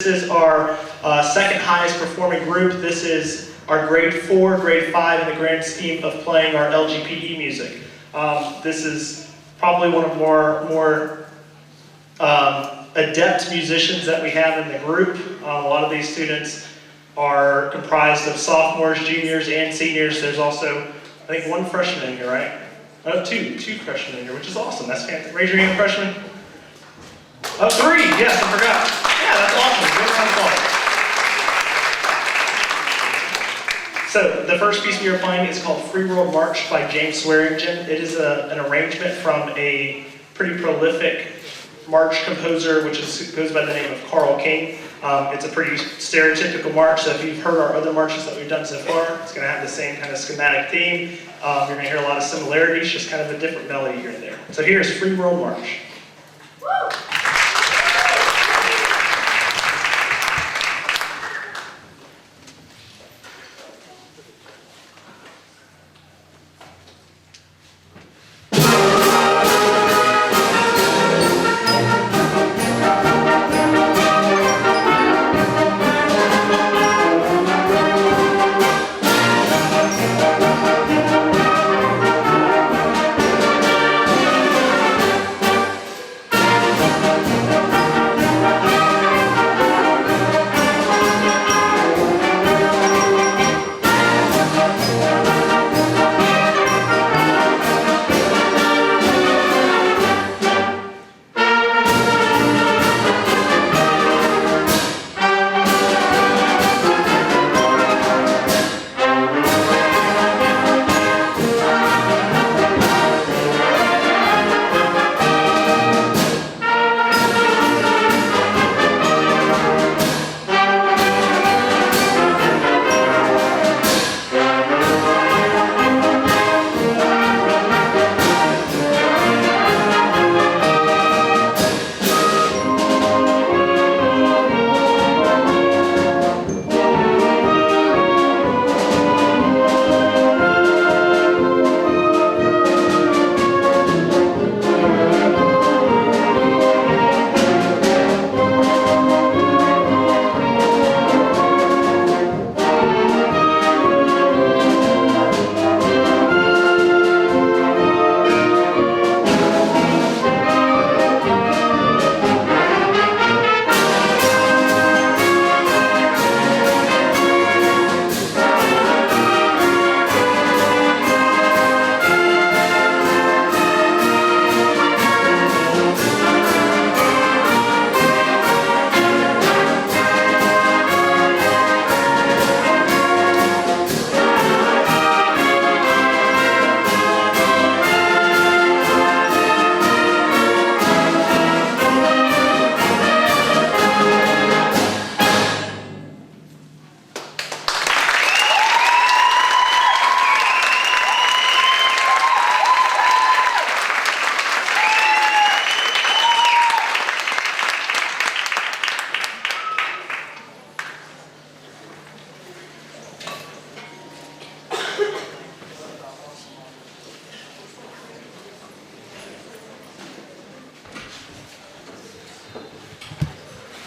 This is our second highest performing group. This is our grade 4, grade 5 in the grand scheme of playing our LGPE music. This is probably one of more adept musicians that we have in the group. A lot of these students are comprised of sophomores, juniors, and seniors. There's also, I think, one freshman in here, right? Oh, two freshmen in here, which is awesome. That's fantastic. Raise your hand, freshmen. Oh, 3, yes, I forgot. Yeah, that's awesome. Good round of applause. So, the first piece we are playing is called Free World March by James Swearingen. It is an arrangement from a pretty prolific march composer, which goes by the name of Carl King. It's a pretty stereotypical march, so if you've heard our other marches that we've done so far, it's going to have the same kind of schematic theme. You're going to hear a lot of similarities, just kind of a different melody here and there. So here's Free World March. Woo!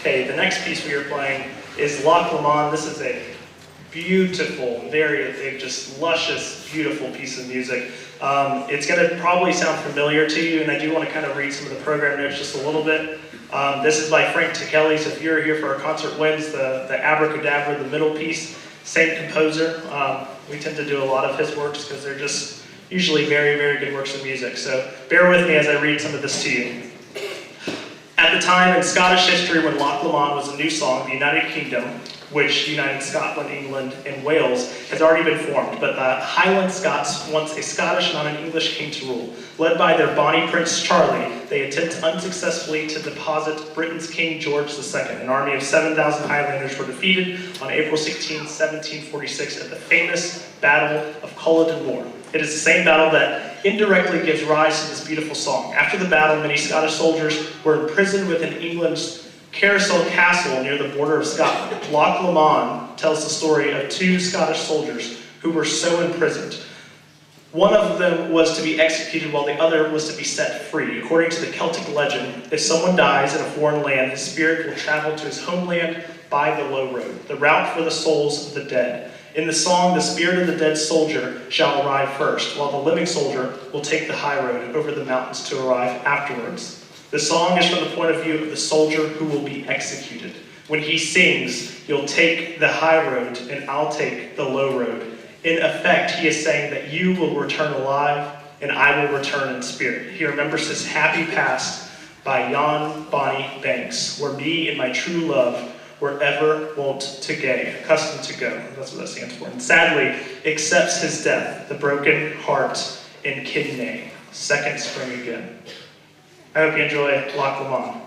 Okay, the next piece we are playing is Loch Lomond. This is a beautiful, very just luscious, beautiful piece of music. It's going to probably sound familiar to you, and I do want to kind of read some of the program notes just a little bit. This is by Frank Tekeli, so if you're here for our concert wins, the Abracadabra, the middle piece, same composer. We tend to do a lot of his works because they're just usually very, very good works of music. So bear with me as I read some of this to you. At the time in Scottish history when Loch Lomond was a new song, the United Kingdom, which united Scotland, England, and Wales, has already been formed, but the Highland Scots wants a Scottish, not an English king to rule. Led by their bonny Prince Charlie, they attempt unsuccessfully to deposit Britain's King George II. An army of 7,000 Highlanders were defeated on April 16, 1746 at the famous Battle of Culloden Moor. It is the same battle that indirectly gives rise to this beautiful song. After the battle, many Scottish soldiers were imprisoned within England's Carousel Castle near the border of Scotland. Loch Lomond tells the story of two Scottish soldiers who were so imprisoned. One of them was to be executed while the other was to be set free. According to the Celtic legend, if someone dies in a foreign land, his spirit will travel to his homeland by the low road, the route for the souls of the dead. In the song, the spirit of the dead soldier shall arrive first, while the living soldier will take the high road over the mountains to arrive afterwards. The song is from the point of view of the soldier who will be executed. When he sings, you'll take the high road and I'll take the low road. In effect, he is saying that you will return alive and I will return in spirit. He remembers his happy past by Jan Bonnie Banks, where me and my true love were ever wont to gay, accustomed to go. That's what that stands for. And sadly, accepts his death, the broken heart in kidney. Second spring again. I hope you enjoy Loch Lomond.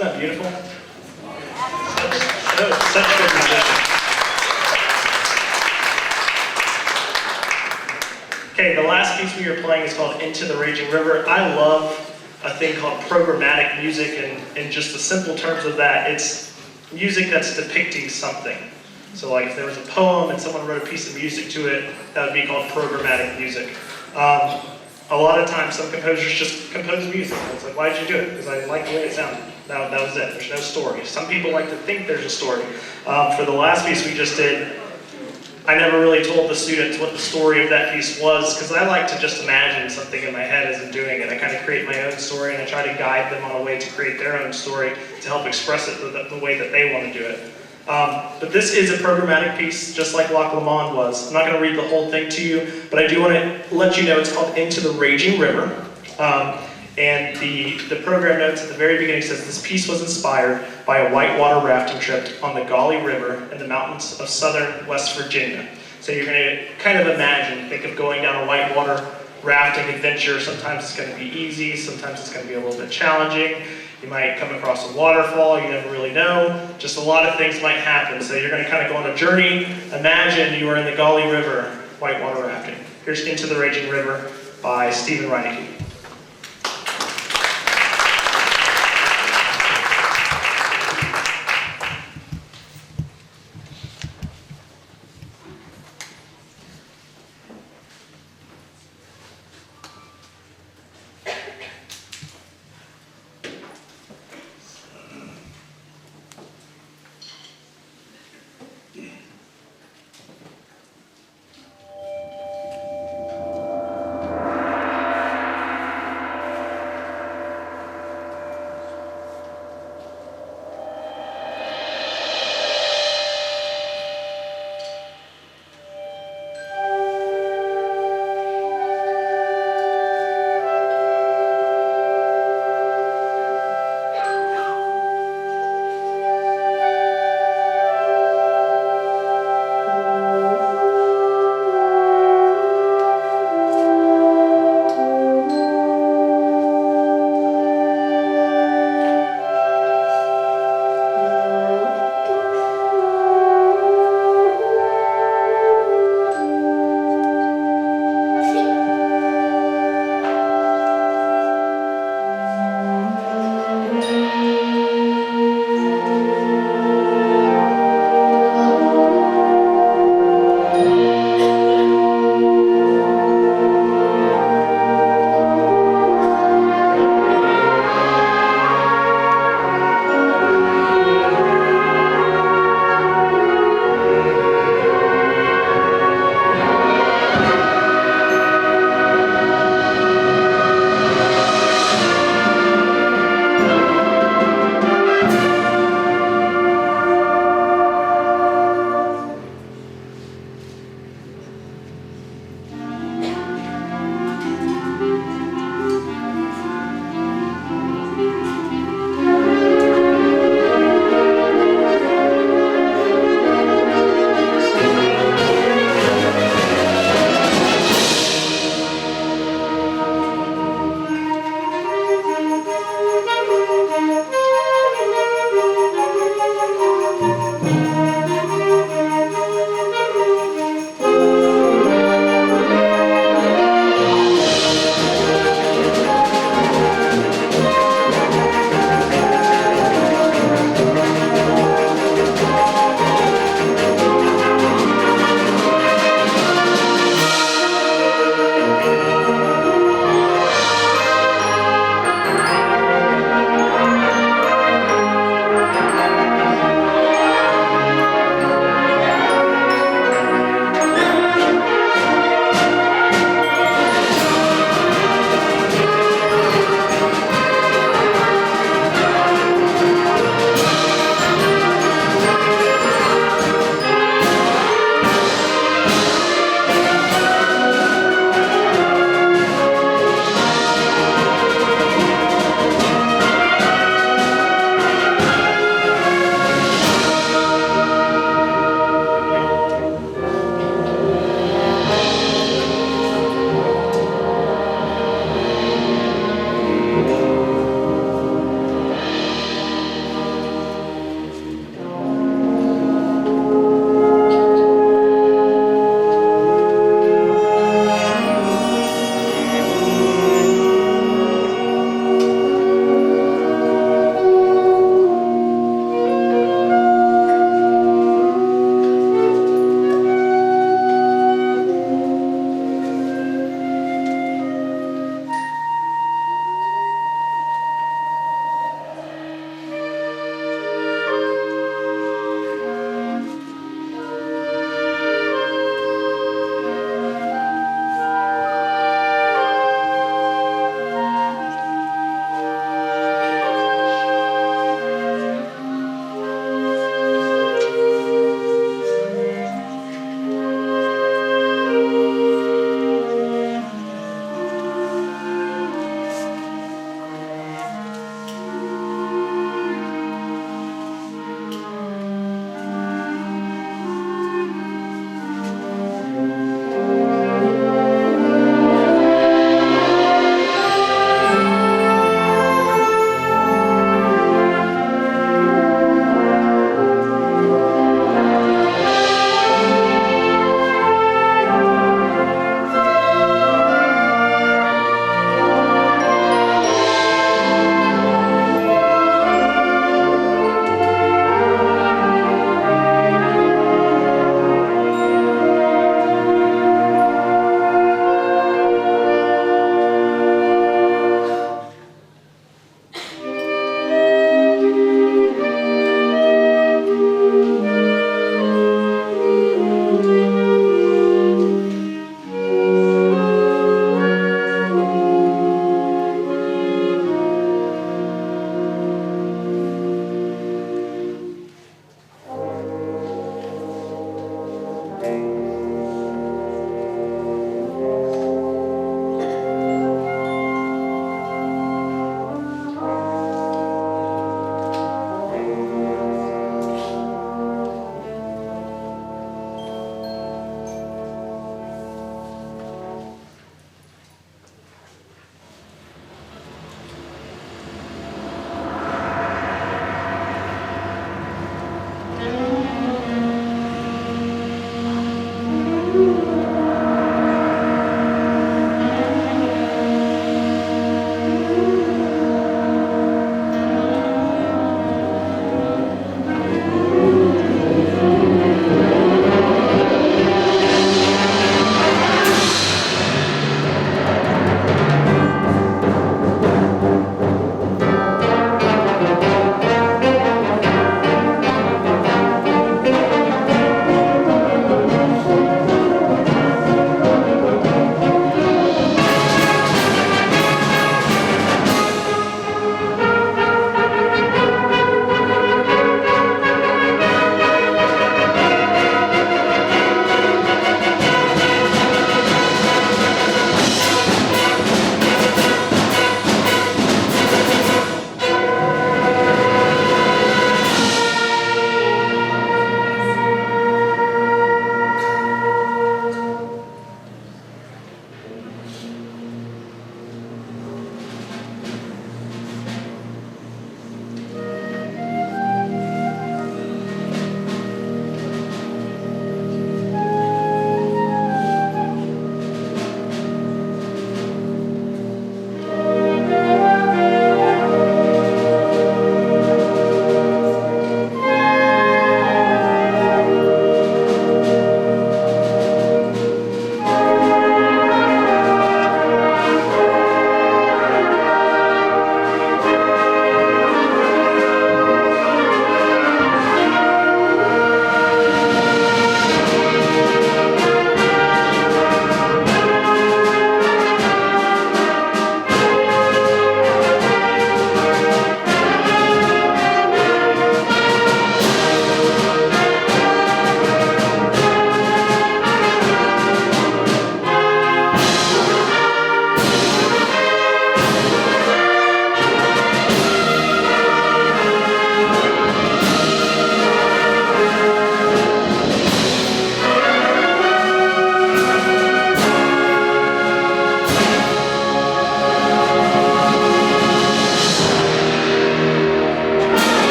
Wasn't that beautiful? Such good musician. Okay, the last piece we are playing is called Into the Raging River. I love a thing called programmatic music, and in just the simple terms of that, it's music that's depicting something. So like if there was a poem and someone wrote a piece of music to it, that would be called programmatic music. A lot of times some composers just compose music. It's like, why did you do it? Because I like the way it sounded. That was it. There's no story. Some people like to think there's a story. For the last piece we just did, I never really told the students what the story of that piece was, because I like to just imagine something in my head as I'm doing it. I kind of create my own story, and I try to guide them on a way to create their own story to help express it the way that they want to do it. But this is a programmatic piece, just like Loch Lomond was. I'm not going to read the whole thing to you, but I do want to let you know it's called Into the Raging River. And the program notes at the very beginning says, this piece was inspired by a whitewater rafting trip on the Gauley River in the mountains of southern West Virginia. So you're going to kind of think of going down a whitewater rafting adventure. Sometimes it's going to be easy, sometimes it's going to be a little bit challenging. You might come across a waterfall, you never really know. Just a lot of things might happen. So you're going to kind of go on a journey. Imagine you are in the Gauley River, whitewater rafting. Here's Into the Raging River by Stephen Reinecke.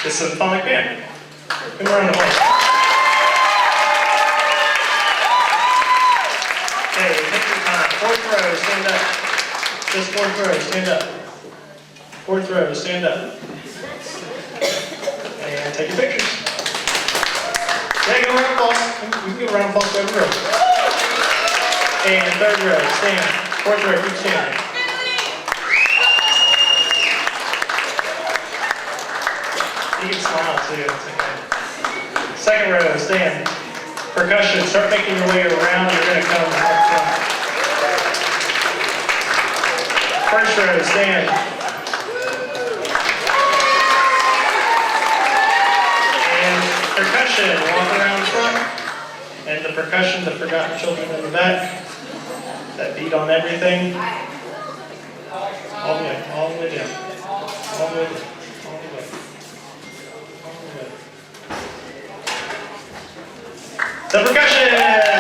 the Symphonic Band. Give them a round of applause. Okay, take your time. Fourth row, stand up. Just fourth row, stand up. Fourth row, stand up. And take your pictures. Yeah, give a round of applause. You can give a round of applause to every row. And third row, stand. Fourth row, keep standing. You can smile too, it's okay. Second row, stand. Percussion, start making your way around, you're going to come up front. First row, stand. And percussion, walk around front. And the percussion, the forgotten children in the back. That beat on everything. All the way down. All the way down. All the way. The percussion!